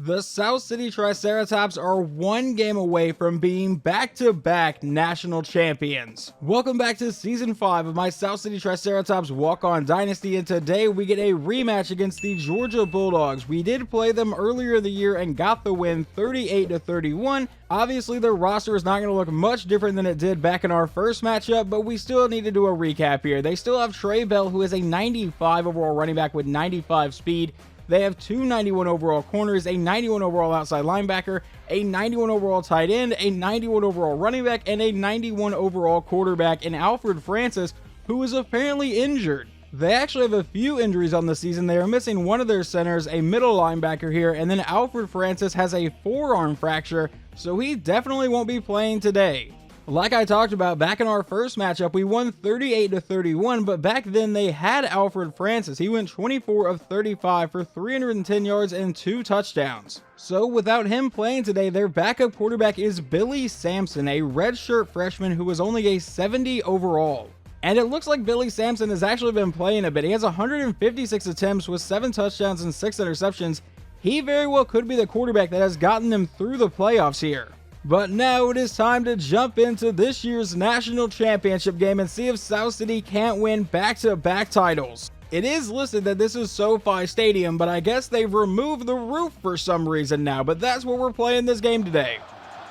The South City Triceratops are one game away from being back-to-back national champions. Welcome back to Season 5 of my South City Triceratops Walk-On Dynasty, and today we get a rematch against the Georgia Bulldogs. We did play them earlier in the year and got the win 38-31. Obviously, their roster is not going to look much different than it did back in our first matchup, but we still need to do a recap here. They still have Trey Bell, who is a 95 overall running back with 95 speed. They have two 91 overall corners, a 91 overall outside linebacker, a 91 overall tight end, a 91 overall running back, and a 91 overall quarterback in Alfred Francis, who is apparently injured. They actually have a few injuries on the season. They are missing one of their centers, a middle linebacker here, and then Alfred Francis has a forearm fracture, so he definitely won't be playing today. Like I talked about back in our first matchup, we won 38-31, but back then they had Alfred Francis. He went 24 of 35 for 310 yards and 2 touchdowns. So without him playing today, their backup quarterback is Billy Sampson, a redshirt freshman who was only a 70 overall. And it looks like Billy Sampson has actually been playing a bit. He has 156 attempts with 7 touchdowns and 6 interceptions. He very well could be the quarterback that has gotten them through the playoffs here. But now it is time to jump into this year's national championship game and see if South City can't win back-to-back titles. It is listed that this is SoFi Stadium, but I guess they've removed the roof for some reason now, but that's where we're playing this game today.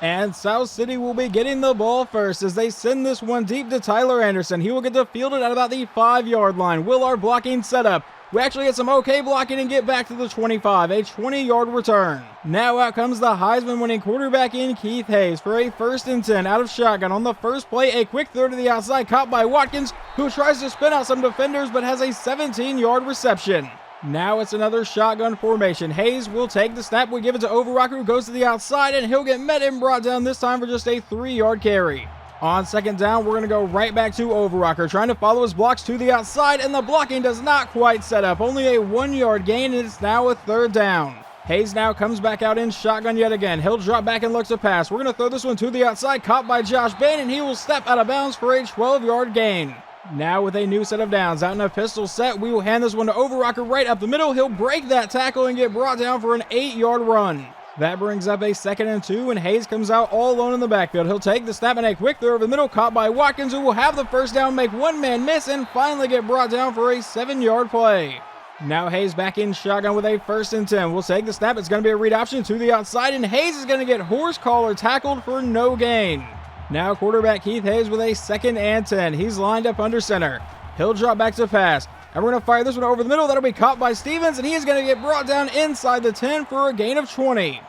And South City will be getting the ball first as they send this one deep to Tyler Anderson. He will get to field it at about the 5-yard line. Will our blocking set up? We actually get some okay blocking and get back to the 25, a 20-yard return. Now out comes the Heisman-winning quarterback in Keith Hayes for a 1st and 10 out of shotgun. On the first play, a quick throw to the outside caught by Watkins, who tries to spin out some defenders but has a 17-yard reception. Now it's another shotgun formation. Hayes will take the snap. We give it to Overrocker, who goes to the outside, and he'll get met and brought down this time for just a 3-yard carry. On 2nd down, we're going to go right back to Overrocker, trying to follow his blocks to the outside, and the blocking does not quite set up. Only a 1-yard gain, and it's now a 3rd down. Hayes now comes back out in shotgun yet again. He'll drop back and look to pass. We're going to throw this one to the outside, caught by Josh Bain, and he will step out of bounds for a 12-yard gain. Now with a new set of downs, out in a pistol set, we will hand this one to Overrocker right up the middle. He'll break that tackle and get brought down for an 8-yard run. That brings up a 2nd and 2, and Hayes comes out all alone in the backfield. He'll take the snap and a quick throw over the middle, caught by Watkins, who will have the 1st down, make one man miss, and finally get brought down for a 7-yard play. Now Hayes back in shotgun with a 1st and 10. We'll take the snap. It's going to be a read option to the outside, and Hayes is going to get horse collar tackled for no gain. Now quarterback Keith Hayes with a 2nd and 10. He's lined up under center. He'll drop back to pass. And we're going to fire this one over the middle. That'll be caught by Stevens, and he is going to get brought down inside the 10 for a gain of 20.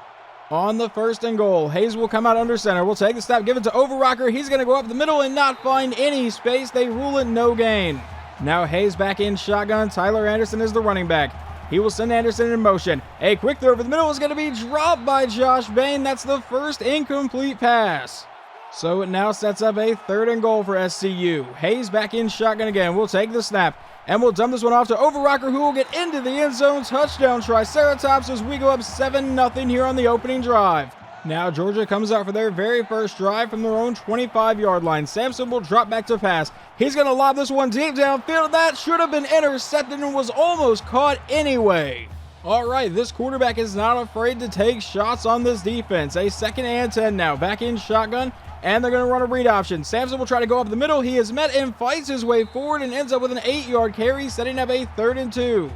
On the 1st and goal, Hayes will come out under center. We'll take the snap, give it to Overrocker. He's going to go up the middle and not find any space. They rule it no gain. Now Hayes back in shotgun. Tyler Anderson is the running back. He will send Anderson in motion. A quick throw over the middle is going to be dropped by Josh Bain. That's the 1st incomplete pass. So it now sets up a 3rd and goal for SCU. Hayes back in shotgun again. We'll take the snap, and we'll dump this one off to Overrocker, who will get into the end zone. Touchdown Triceratops as we go up 7-0 here on the opening drive. Now Georgia comes out for their very first drive from their own 25-yard line. Sampson will drop back to pass. He's going to lob this one deep downfield. That should have been intercepted and was almost caught anyway. All right, this quarterback is not afraid to take shots on this defense. A 2nd and 10 now, back in shotgun. And they're going to run a read option. Sampson will try to go up the middle. He is met and fights his way forward and ends up with an 8-yard carry, setting up a 3rd and 2.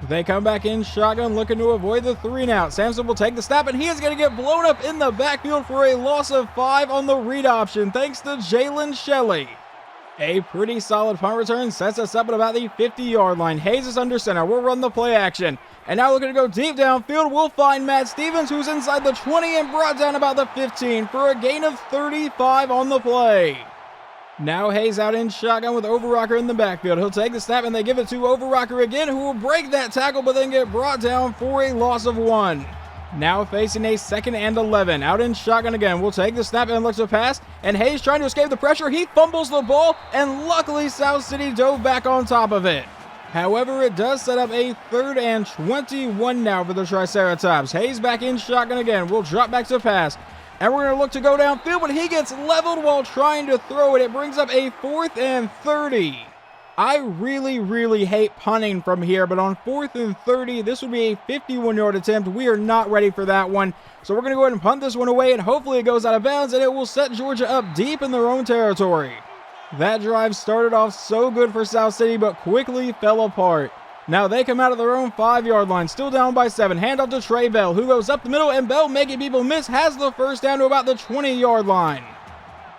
They come back in shotgun, looking to avoid the 3-and-out. Sampson will take the snap, and he is going to get blown up in the backfield for a loss of 5 on the read option, thanks to Jalen Shelley. A pretty solid punt return sets us up at about the 50-yard line. Hayes is under center. We'll run the play action. And now we're going to go deep downfield. We'll find Matt Stevens, who's inside the 20 and brought down about the 15 for a gain of 35 on the play. Now Hayes out in shotgun with Overrocker in the backfield. He'll take the snap, and they give it to Overrocker again, who will break that tackle but then get brought down for a loss of 1. Now facing a 2nd and 11. Out in shotgun again. We'll take the snap and look to pass. And Hayes trying to escape the pressure. He fumbles the ball, and luckily South City dove back on top of it. However, it does set up a 3rd and 21 now for the Triceratops. Hayes back in shotgun again. We'll drop back to pass. And we're going to look to go downfield, but he gets leveled while trying to throw it. It brings up a 4th and 30. I really hate punting from here, but on 4th and 30, this would be a 51-yard attempt. We are not ready for that one. So we're going to go ahead and punt this one away, and hopefully it goes out of bounds, and it will set Georgia up deep in their own territory. That drive started off so good for South City, but quickly fell apart. Now they come out of their own 5-yard line, still down by 7. Handoff to Trey Bell, who goes up the middle, and Bell, making people miss, has the first down to about the 20-yard line.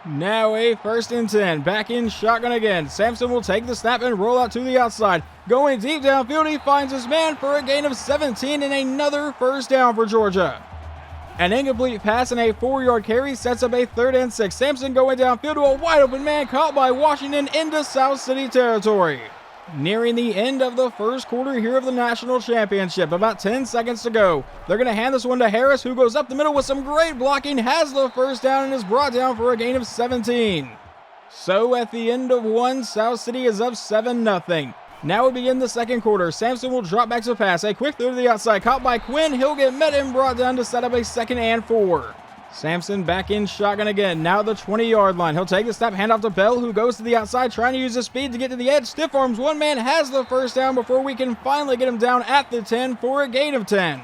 Now a 1st and 10, back in shotgun again. Sampson will take the snap and roll out to the outside. Going deep downfield, he finds his man for a gain of 17 and another first down for Georgia. An incomplete pass and a 4-yard carry sets up a 3rd and 6. Sampson going downfield to a wide open man caught by Washington into South City territory. Nearing the end of the first quarter here of the national championship, about 10 seconds to go. They're going to hand this one to Harris, who goes up the middle with some great blocking, has the first down, and is brought down for a gain of 17. So at the end of one, South City is up 7-0. Now we begin the second quarter. Sampson will drop back to pass. A quick throw to the outside, caught by Quinn. He'll get met and brought down to set up a 2nd and 4. Sampson back in shotgun again, now the 20-yard line. He'll take the snap, hand off to Bell, who goes to the outside, trying to use his speed to get to the edge. Stiff arms one man, has the first down before we can finally get him down at the 10 for a gain of 10.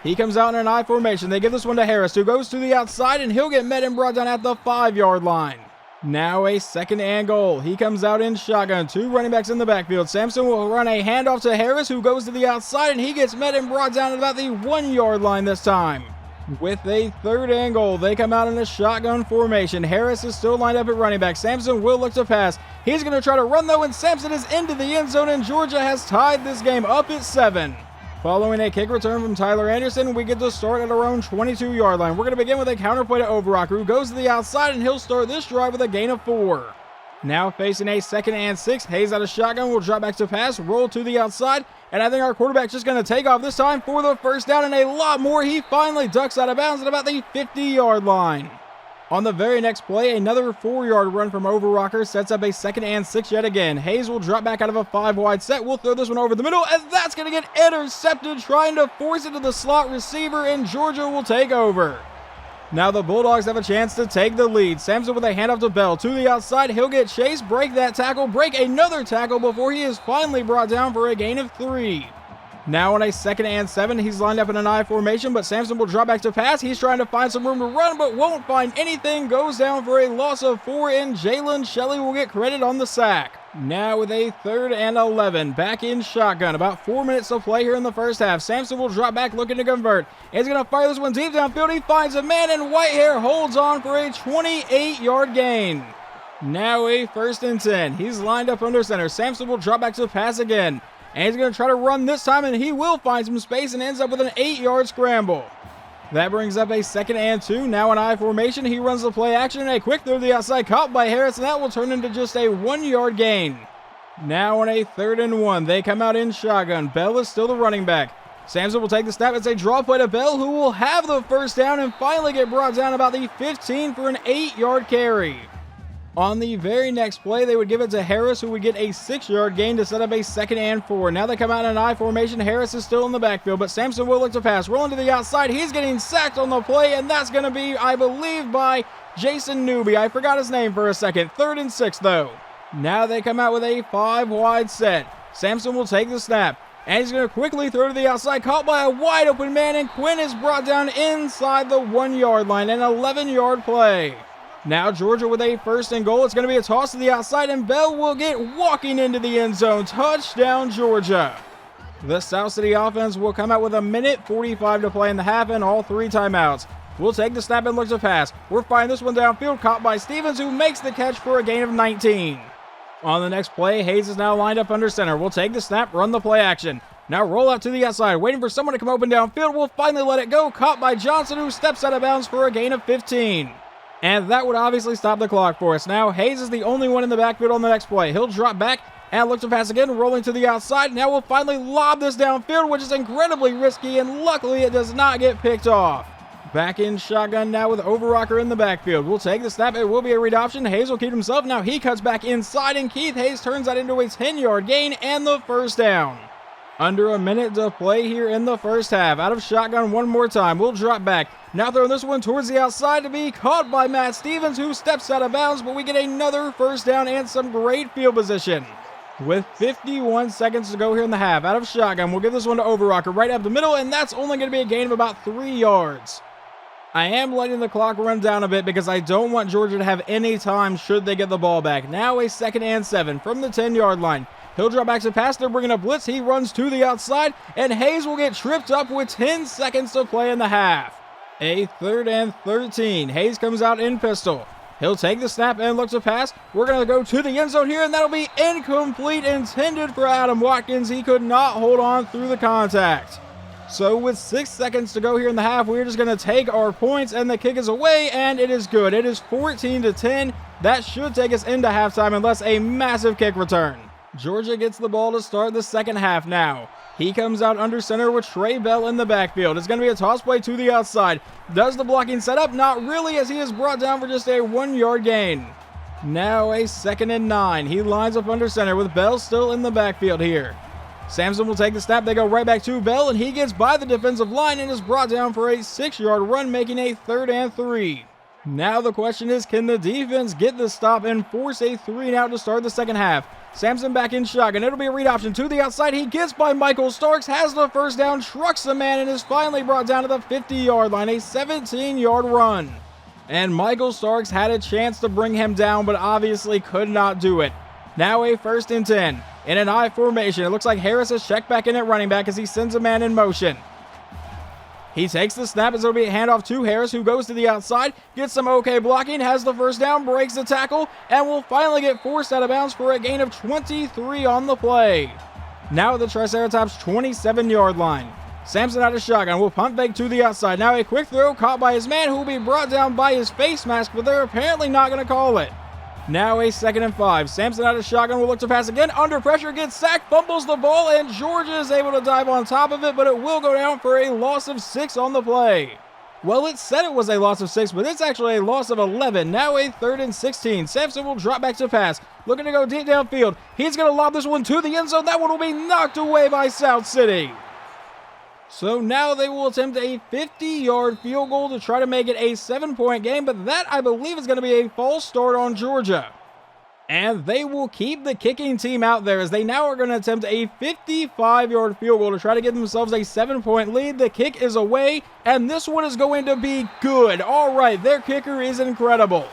He comes out in an I formation. They give this one to Harris, who goes to the outside, and he'll get met and brought down at the 5-yard line. Now a 2nd and goal. He comes out in shotgun. 2 running backs in the backfield. Sampson will run a handoff to Harris, who goes to the outside, and he gets met and brought down at about the 1-yard line this time. With a 3rd and goal, they come out in a shotgun formation. Harris is still lined up at running back. Sampson will look to pass. He's going to try to run, though, and Sampson is into the end zone, and Georgia has tied this game up at 7. Following a kick return from Tyler Anderson, we get to start at our own 22-yard line. We're going to begin with a counterplay to Overrocker, who goes to the outside, and he'll start this drive with a gain of 4. Now facing a 2nd and 6, Hayes out of shotgun will drop back to pass, roll to the outside, and I think our quarterback's just going to take off this time for the first down and a lot more. He finally ducks out of bounds at about the 50-yard line. On the very next play, another 4-yard run from Overrocker sets up a 2nd and 6 yet again. Hayes will drop back out of a 5-wide set. We'll throw this one over the middle, and that's going to get intercepted, trying to force it to the slot receiver, and Georgia will take over. Now the Bulldogs have a chance to take the lead. Sampson with a handoff to Bell. To the outside, he'll get chased, break that tackle, break another tackle before he is finally brought down for a gain of 3. Now on a 2nd and 7, he's lined up in an I formation, but Sampson will drop back to pass. He's trying to find some room to run, but won't find anything. Goes down for a loss of 4, and Jalen Shelley will get credit on the sack. Now with a 3rd and 11, back in shotgun. About 4 minutes to play here in the first half. Sampson will drop back looking to convert. He's going to fire this one deep downfield. He finds a man, and Whitehair holds on for a 28-yard gain. Now a 1st and 10. He's lined up under center. Sampson will drop back to the pass again. And he's going to try to run this time, and he will find some space and ends up with an 8-yard scramble. That brings up a 2nd and 2. Now in I formation, he runs the play action, and a quick throw to the outside caught by Harris, and that will turn into just a 1-yard gain. Now on a 3rd and 1, they come out in shotgun. Bell is still the running back. Sampson will take the snap. It's a draw play to Bell, who will have the first down and finally get brought down about the 15 for an 8-yard carry. On the very next play, they would give it to Harris, who would get a 6-yard gain to set up a 2nd and 4. Now they come out in an I formation. Harris is still in the backfield, but Sampson will look to pass. Rolling to the outside. He's getting sacked on the play, and that's going to be, I believe, by Jason Newby. I forgot his name for a second. 3rd and 6, though. Now they come out with a 5-wide set. Sampson will take the snap, and he's going to quickly throw to the outside. Caught by a wide-open man, and Quinn is brought down inside the 1-yard line. An 11-yard play. Now Georgia with a 1st and goal. It's going to be a toss to the outside, and Bell will get walking into the end zone. Touchdown, Georgia. The South City offense will come out with 1:45 to play in the half and all 3 timeouts. We'll take the snap and look to pass. We're firing this one downfield, caught by Stevens, who makes the catch for a gain of 19. On the next play, Hayes is now lined up under center. We'll take the snap, run the play action. Now roll out to the outside, waiting for someone to come open downfield. We'll finally let it go, caught by Johnson, who steps out of bounds for a gain of 15. And that would obviously stop the clock for us. Now Hayes is the only one in the backfield on the next play. He'll drop back and look to pass again, rolling to the outside. Now we'll finally lob this downfield, which is incredibly risky, and luckily it does not get picked off. Back in shotgun now with Overrocker in the backfield. We'll take the snap. It will be a read option. Hayes will keep himself. Now he cuts back inside, and Keith Hayes turns that into a 10-yard gain and the first down. Under a minute to play here in the first half. Out of shotgun one more time. We'll drop back. Now throwing this one towards the outside to be caught by Matt Stevens, who steps out of bounds, but we get another first down and some great field position. With 51 seconds to go here in the half, out of shotgun, we'll give this one to Overrocker right up the middle, and that's only going to be a gain of about 3 yards. I am letting the clock run down a bit because I don't want Georgia to have any time should they get the ball back. Now a 2nd and 7 from the 10-yard line. He'll drop back to pass. They're bringing up blitz. He runs to the outside, and Hayes will get tripped up with 10 seconds to play in the half. A 3rd and 13. Hayes comes out in pistol. He'll take the snap and look to pass. We're going to go to the end zone here, and that'll be incomplete, intended for Adam Watkins. He could not hold on through the contact. So with 6 seconds to go here in the half, we're just going to take our points, and the kick is away, and it is good. It is 14-10. That should take us into halftime unless a massive kick return. Georgia gets the ball to start the second half now. He comes out under center with Trey Bell in the backfield. It's going to be a toss play to the outside. Does the blocking set up? Not really, as he is brought down for just a 1-yard gain. Now a 2nd and 9. He lines up under center with Bell still in the backfield here. Samson will take the snap. They go right back to Bell, and he gets by the defensive line and is brought down for a 6-yard run, making a 3rd and 3. Now the question is, can the defense get the stop and force a 3-and-out to start the second half? Samson back in shotgun. It'll be a read option to the outside. He gets by Michael Starks, has the first down, trucks the man, and is finally brought down to the 50-yard line. A 17-yard run. And Michael Starks had a chance to bring him down, but obviously could not do it. Now a 1st and 10. In an I formation, it looks like Harris has checked back in at running back as he sends a man in motion. He takes the snap as it'll be a handoff to Harris, who goes to the outside, gets some okay blocking, has the first down, breaks the tackle, and will finally get forced out of bounds for a gain of 23 on the play. Now at the Triceratops 27-yard line. Samson out of shotgun will punt fake to the outside. Now a quick throw caught by his man, who will be brought down by his face mask, but they're apparently not going to call it. Now a 2nd and 5. Samson out of shotgun will look to pass again. Under pressure, gets sacked, fumbles the ball, and Georgia is able to dive on top of it, but it will go down for a loss of 6 on the play. Well, it said it was a loss of 6, but it's actually a loss of 11. Now a 3rd and 16. Samson will drop back to pass. Looking to go deep downfield. He's going to lob this one to the end zone. That one will be knocked away by South City. So now they will attempt a 50-yard field goal to try to make it a 7-point game, but that, I believe, is going to be a false start on Georgia. And they will keep the kicking team out there as they now are going to attempt a 55-yard field goal to try to give themselves a 7-point lead. The kick is away, and this one is going to be good. All right, their kicker is incredible.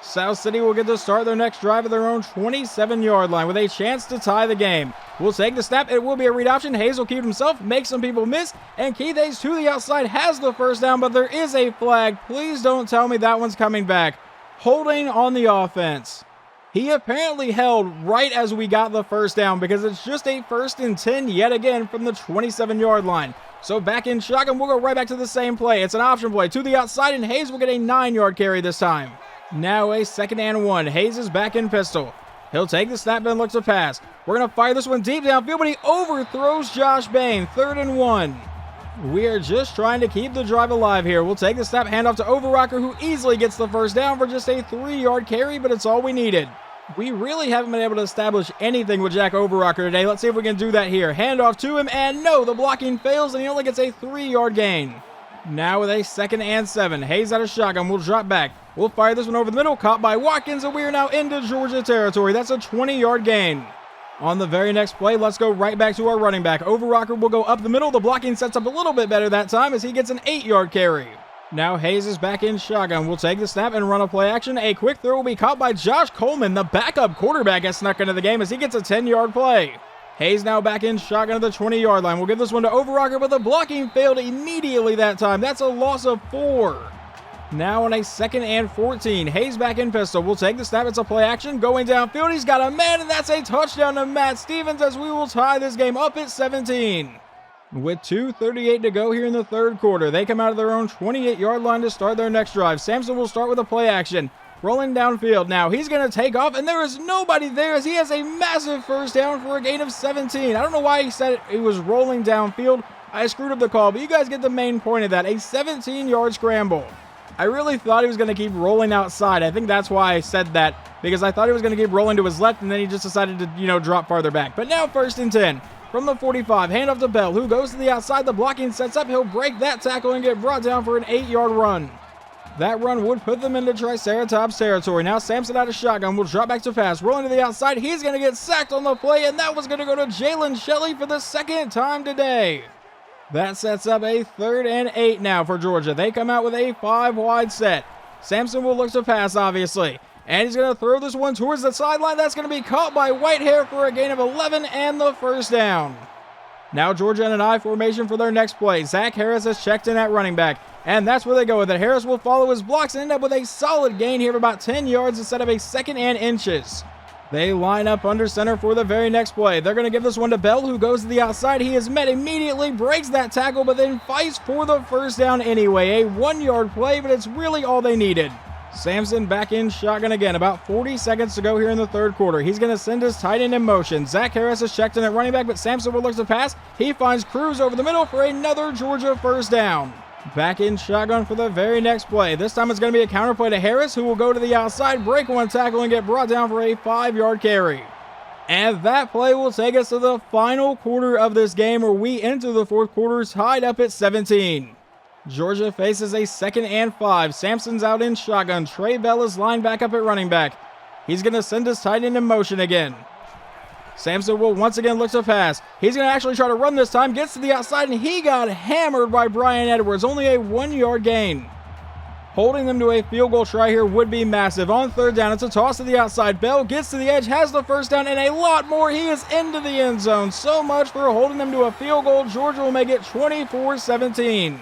South City will get to start their next drive at their own 27-yard line with a chance to tie the game. We'll take the snap. It will be a read option. Hayes will keep it himself, make some people miss, and Keith Hayes to the outside has the first down, but there is a flag. Please don't tell me that one's coming back. Holding on the offense. He apparently held right as we got the first down because it's just a 1st and 10 yet again from the 27-yard line. So back in shotgun, we'll go right back to the same play. It's an option play to the outside, and Hayes will get a 9-yard carry this time. Now a 2nd and 1. Hayes is back in pistol. He'll take the snap and look to pass. We're going to fire this one deep downfield, but he overthrows Josh Bain. 3rd and 1. We are just trying to keep the drive alive here. We'll take the snap, handoff to Overrocker, who easily gets the first down for just a 3-yard carry, but it's all we needed. We really haven't been able to establish anything with Jack Overrocker today. Let's see if we can do that here. Handoff to him, and no, the blocking fails, and he only gets a 3-yard gain. Now with a 2nd and 7. Hayes out of shotgun. We'll drop back. We'll fire this one over the middle. Caught by Watkins, and we are now into Georgia territory. That's a 20-yard gain. On the very next play, let's go right back to our running back. Overrocker will go up the middle. The blocking sets up a little bit better that time as he gets an 8-yard carry. Now Hayes is back in shotgun. We'll take the snap and run a play action. A quick throw will be caught by Josh Coleman. The backup quarterback has snuck into the game as he gets a 10-yard play. Hayes now back in shotgun at the 20-yard line. We'll give this one to Overrocker, but the blocking failed immediately that time. That's a loss of 4. Now on a 2nd and 14. Hayes back in pistol. We'll take the snap. It's a play action. Going downfield. He's got a man, and that's a touchdown to Matt Stevens as we will tie this game up at 17. With 2:38 to go here in the third quarter, they come out of their own 28-yard line to start their next drive. Samson will start with a play action. Rolling downfield now. He's going to take off, and there is nobody there as he has a massive first down for a gain of 17. I don't know why he said he was rolling downfield. I screwed up the call, but you guys get the main point of that. A 17-yard scramble. I really thought he was going to keep rolling outside. I think that's why I said that, because I thought he was going to keep rolling to his left, and then he just decided to, drop farther back. But now 1st and 10. From the 45, handoff to Bell, who goes to the outside. The blocking sets up. He'll break that tackle and get brought down for an 8-yard run. That run would put them into Triceratops territory. Now Samson out of shotgun will drop back to pass. Rolling to the outside. He's going to get sacked on the play, and that was going to go to Jalen Shelley for the second time today. That sets up a 3rd and 8 now for Georgia. They come out with a 5-wide set. Samson will look to pass, obviously. And he's going to throw this one towards the sideline. That's going to be caught by Whitehair for a gain of 11 and the first down. Now Georgia in an I formation for their next play. Zach Harris has checked in at running back. And that's where they go with it. Harris will follow his blocks and end up with a solid gain here of about 10 yards instead of a 2nd and inches. They line up under center for the very next play. They're going to give this one to Bell, who goes to the outside. He is met immediately, breaks that tackle, but then fights for the first down anyway. A 1-yard play, but it's really all they needed. Samson back in shotgun again. About 40 seconds to go here in the 3rd quarter. He's going to send his tight end in motion. Zach Harris has checked in at running back, but Samson will look to pass. He finds Cruz over the middle for another Georgia first down. Back in shotgun for the very next play. This time it's going to be a counter play to Harris, who will go to the outside, break one tackle, and get brought down for a 5-yard carry. And that play will take us to the final quarter of this game, where we enter the 4th quarter tied up at 17. Georgia faces a 2nd and 5. Samson's out in shotgun. Trey Bell is lined back up at running back. He's going to send his tight end in motion again. Samson will once again look to pass. He's going to actually try to run this time. Gets to the outside, and he got hammered by Brian Edwards. Only a 1-yard gain. Holding them to a field goal try here would be massive. On 3rd down, it's a toss to the outside. Bell gets to the edge, has the first down, and a lot more. He is into the end zone. So much for holding them to a field goal. Georgia will make it 24-17.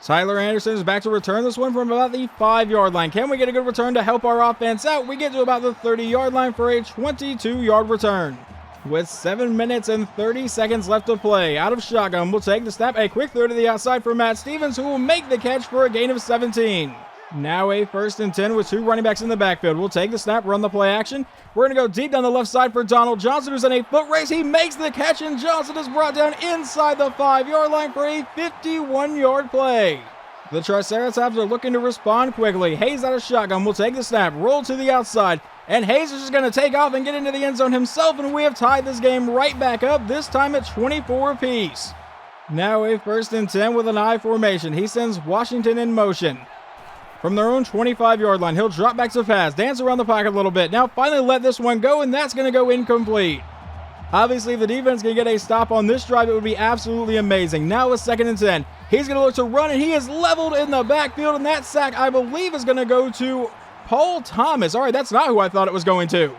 Tyler Anderson is back to return this one from about the 5-yard line. Can we get a good return to help our offense out? We get to about the 30-yard line for a 22-yard return. With 7 minutes and 30 seconds left to play, out of shotgun, we'll take the snap. A quick throw to the outside for Matt Stevens, who will make the catch for a gain of 17. Now a 1st and 10 with 2 running backs in the backfield. We'll take the snap, run the play action. We're going to go deep down the left side for Donald Johnson, who's in a foot race. He makes the catch, and Johnson is brought down inside the 5-yard line for a 51-yard play. The Triceratops are looking to respond quickly. Hayes out of shotgun will take the snap, roll to the outside, and Hayes is just going to take off and get into the end zone himself, and we have tied this game right back up, this time at 24 apiece. Now a 1st and 10 with an I formation. He sends Washington in motion. From their own 25-yard line, he'll drop back to pass, dance around the pocket a little bit. Now finally let this one go, and that's going to go incomplete. Obviously, if the defense can get a stop on this drive, it would be absolutely amazing. Now a 2nd and 10. He's going to look to run, and he is leveled in the backfield, and that sack, I believe, is going to go to Paul Thomas. All right, that's not who I thought it was going to.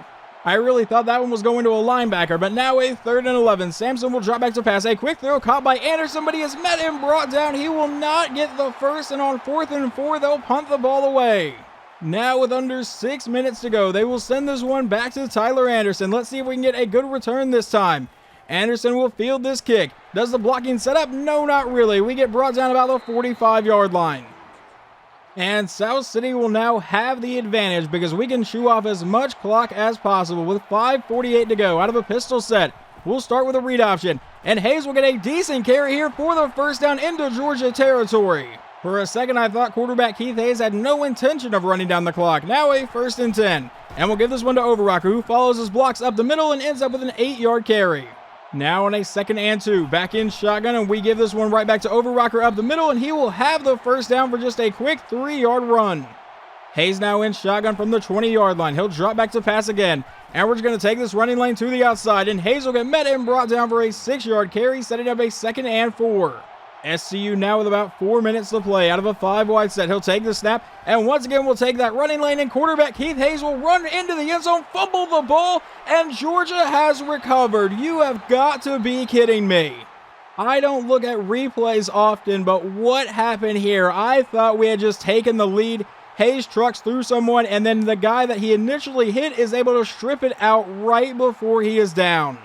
I really thought that one was going to a linebacker, but now a 3rd and 11. Samson will drop back to pass. A quick throw caught by Anderson, but he is met and brought down. He will not get the first, and on 4th and 4, they'll punt the ball away. Now with under 6 minutes to go, they will send this one back to Tyler Anderson. Let's see if we can get a good return this time. Anderson will field this kick. Does the blocking set up? No, not really. We get brought down about the 45-yard line. And South City will now have the advantage because we can chew off as much clock as possible with 5:48 to go out of a pistol set. We'll start with a read option, and Hayes will get a decent carry here for the first down into Georgia territory. For a second, I thought quarterback Keith Hayes had no intention of running down the clock. Now a 1st and 10. And we'll give this one to Overrocker, who follows his blocks up the middle and ends up with an 8-yard carry. Now on a 2nd and 2, back in shotgun, and we give this one right back to Overrocker up the middle, and he will have the first down for just a quick 3-yard run. Hayes now in shotgun from the 20-yard line. He'll drop back to pass again. And we're just going to take this running lane to the outside, and Hayes will get met and brought down for a 6-yard carry, setting up a 2nd and 4. SCU now with about 4 minutes to play out of a 5-wide set. He'll take the snap, and once again we'll take that running lane, and quarterback Keith Hayes will run into the end zone, fumble the ball, and Georgia has recovered. You have got to be kidding me. I don't look at replays often, but what happened here? I thought we had just taken the lead. Hayes trucks through someone, and then the guy that he initially hit is able to strip it out right before he is down.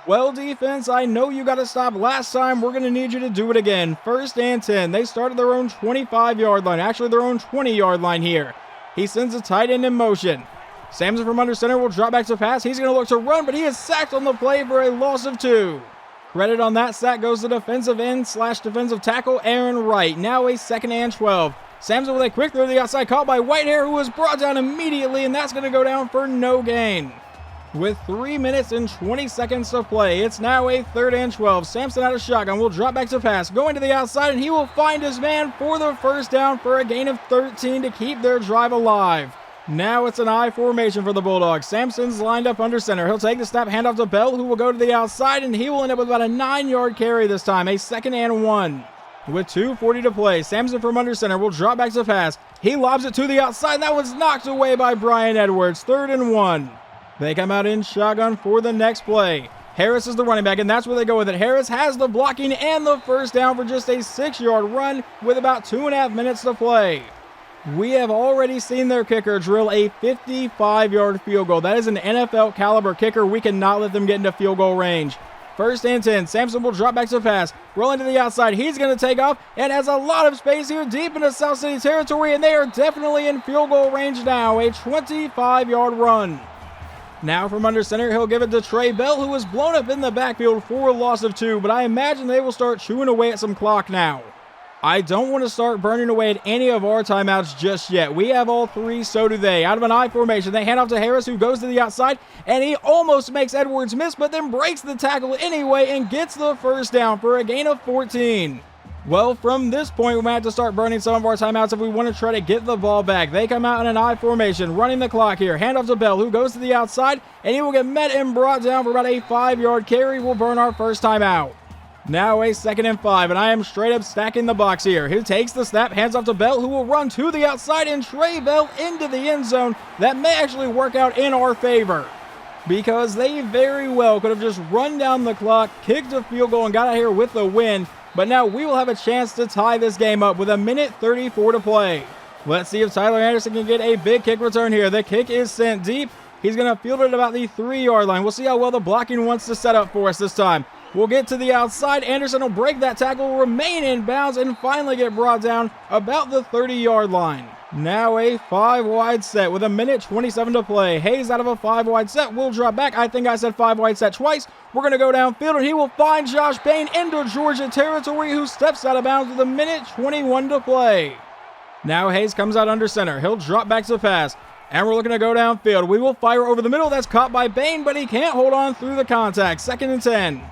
Well, defense, I know you got to stop last time. We're going to need you to do it again. 1st and 10. They started their own 25-yard line. Actually, their own 20-yard line here. He sends a tight end in motion. Samson from under center will drop back to pass. He's going to look to run, but he is sacked on the play for a loss of 2. Credit on that sack goes to defensive end / defensive tackle Aaron Wright. Now a 2nd and 12. Samson with a quick throw to the outside, caught by Whitehair, who was brought down immediately, and that's going to go down for no gain. With 3 minutes and 20 seconds to play, it's now a 3rd and 12. Sampson out of shotgun will drop back to pass, going to the outside, and he will find his man for the first down for a gain of 13 to keep their drive alive. Now it's an I formation for the Bulldogs. Sampson's lined up under center. He'll take the snap, hand off to Bell, who will go to the outside, and he will end up with about a 9-yard carry this time, a 2nd and 1. With 2:40 to play, Sampson from under center will drop back to pass. He lobs it to the outside, and that one's knocked away by Brian Edwards, 3rd and 1. They come out in shotgun for the next play. Harris is the running back, and that's where they go with it. Harris has the blocking and the first down for just a 6-yard run with about 2.5 minutes to play. We have already seen their kicker drill a 55-yard field goal. That is an NFL caliber kicker. We cannot let them get into field goal range. 1st and 10. Sampson will drop back to pass. Rolling to the outside. He's going to take off and has a lot of space here deep into South City territory, and they are definitely in field goal range now. A 25-yard run. Now from under center, he'll give it to Trey Bell, who was blown up in the backfield for a loss of 2, but I imagine they will start chewing away at some clock now. I don't want to start burning away at any of our timeouts just yet. We have all 3, so do they. Out of an I formation, they hand off to Harris, who goes to the outside, and he almost makes Edwards miss, but then breaks the tackle anyway and gets the first down for a gain of 14. Well, from this point, we might have to start burning some of our timeouts if we want to try to get the ball back. They come out in an I formation, running the clock here. Hand off to Bell, who goes to the outside, and he will get met and brought down for about a 5-yard carry. We'll burn our first timeout. Now a 2nd and 5, and I am straight up stacking the box here. He takes the snap, hands off to Bell, who will run to the outside, and Trey Bell into the end zone. That may actually work out in our favor, because they very well could have just run down the clock, kicked a field goal, and got out here with the win. But now we will have a chance to tie this game up with 1:34 to play. Let's see if Tyler Anderson can get a big kick return here. The kick is sent deep. He's going to field it about the 3-yard line. We'll see how well the blocking wants to set up for us this time. We'll get to the outside. Anderson will break that tackle, remain in bounds, and finally get brought down about the 30-yard line. Now a 5-wide set with 1:27 to play. Hayes out of a 5-wide set will drop back. I think I said 5-wide set twice. We're going to go downfield, and he will find Josh Payne into Georgia territory, who steps out of bounds with 1:21 to play. Now Hayes comes out under center. He'll drop back to pass, and we're looking to go downfield. We will fire over the middle. That's caught by Payne, but he can't hold on through the contact. 2nd and 10.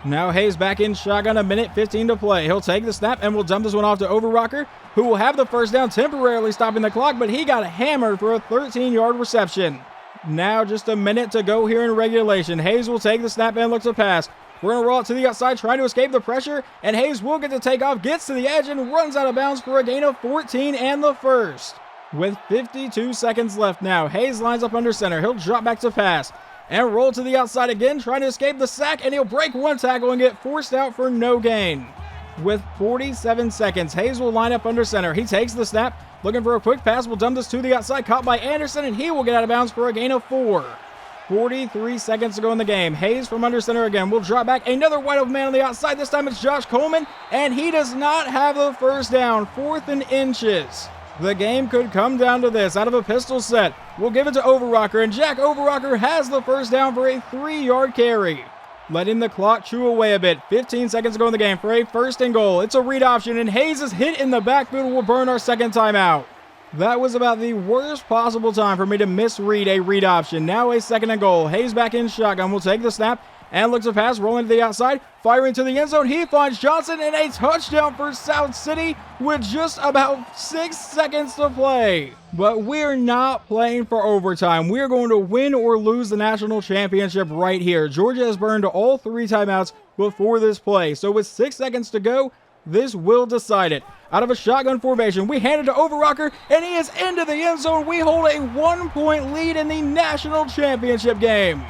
Now Hayes back in shotgun, 1:15 to play. He'll take the snap and will dump this one off to Overrocker, who will have the first down, temporarily stopping the clock, but he got hammered for a 13-yard reception. Now just a minute to go here in regulation. Hayes will take the snap and look to pass. We're going to roll it to the outside, trying to escape the pressure, and Hayes will get to take off, gets to the edge, and runs out of bounds for a gain of 14 and the first. With 52 seconds left now, Hayes lines up under center. He'll drop back to pass and roll to the outside again, trying to escape the sack, and he'll break one tackle and get forced out for no gain. With 47 seconds, Hayes will line up under center. He takes the snap, looking for a quick pass, will dump this to the outside, caught by Anderson, and he will get out of bounds for a gain of 4. 43 seconds to go in the game. Hayes from under center again will drop back. Another wide open man on the outside. This time it's Josh Coleman, and he does not have the first down. 4th and inches. The game could come down to this. Out of a pistol set, we'll give it to Overrocker, and Jack Overrocker has the first down for a 3-yard carry. Letting the clock chew away a bit. 15 seconds to go in the game for a 1st and goal. It's a read option, and Hayes is hit in the backfield. Will burn our second timeout. That was about the worst possible time for me to misread a read option. Now a 2nd and goal. Hayes back in shotgun. Will take the snap and looks to pass, rolling to the outside, firing to the end zone. He finds Johnson, and a touchdown for South City with just about 6 seconds to play. But we're not playing for overtime. We're going to win or lose the national championship right here. Georgia has burned all 3 timeouts before this play. So with 6 seconds to go, this will decide it. Out of a shotgun formation, we hand it to Overrocker, and he is into the end zone. We hold a 1-point lead in the national championship game.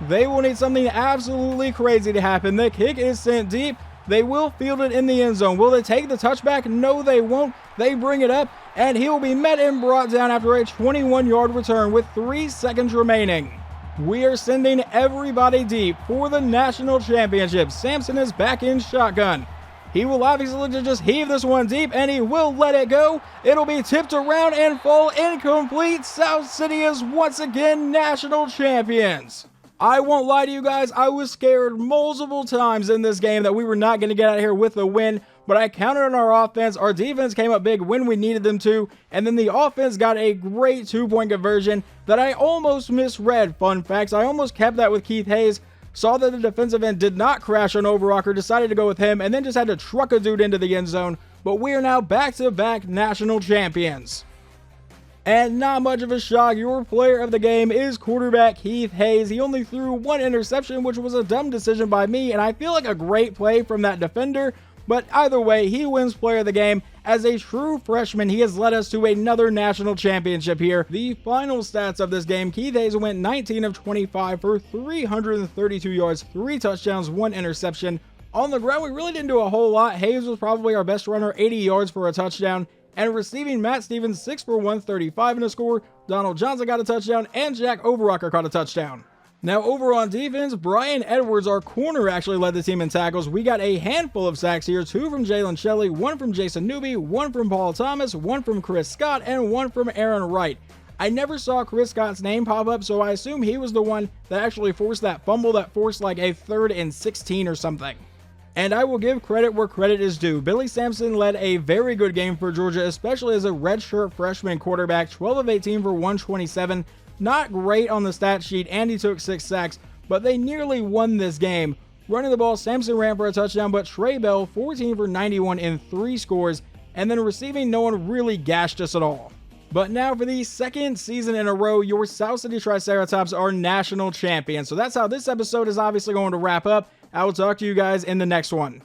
They will need something absolutely crazy to happen. The kick is sent deep. They will field it in the end zone. Will they take the touchback? No, they won't. They bring it up, and he will be met and brought down after a 21-yard return with 3 seconds remaining. We are sending everybody deep for the national championship. Sampson is back in shotgun. He will obviously look to just heave this one deep, and he will let it go. It'll be tipped around and fall incomplete. South City is once again national champions. I won't lie to you guys, I was scared multiple times in this game that we were not going to get out of here with a win, but I counted on our offense. Our defense came up big when we needed them to, and then the offense got a great 2-point conversion that I almost misread. Fun facts, I almost kept that with Keith Hayes. Saw that the defensive end did not crash on Overrocker, decided to go with him, and then just had to truck a dude into the end zone. But we are now back-to-back national champions. And not much of a shock, your player of the game is quarterback Keith Hayes. He only threw 1 interception, which was a dumb decision by me, and I feel like a great play from that defender. But either way, he wins player of the game. As a true freshman, he has led us to another national championship here. The final stats of this game, Keith Hayes went 19 of 25 for 332 yards, 3 touchdowns, 1 interception. On the ground, we really didn't do a whole lot. Hayes was probably our best runner, 80 yards for a touchdown. And receiving, Matt Stevens 6 for 135 in a score. Donald Johnson got a touchdown, and Jack Overrocker caught a touchdown. Now over on defense, Brian Edwards, our corner, actually led the team in tackles. We got a handful of sacks here, 2 from Jalen Shelley, 1 from Jason Newby, 1 from Paul Thomas, 1 from Chris Scott, and 1 from Aaron Wright. I never saw Chris Scott's name pop up, so I assume he was the one that actually forced that fumble that forced like a 3rd and 16 or something. And I will give credit where credit is due. Billy Sampson led a very good game for Georgia, especially as a redshirt freshman quarterback, 12 of 18 for 127. Not great on the stat sheet, and he took 6 sacks, but they nearly won this game. Running the ball, Sampson ran for a touchdown, but Trey Bell, 14 for 91 in 3 scores, and then receiving, no one really gashed us at all. But now for the 2nd season in a row, your South City Triceratops are national champions. So that's how this episode is obviously going to wrap up. I will talk to you guys in the next one.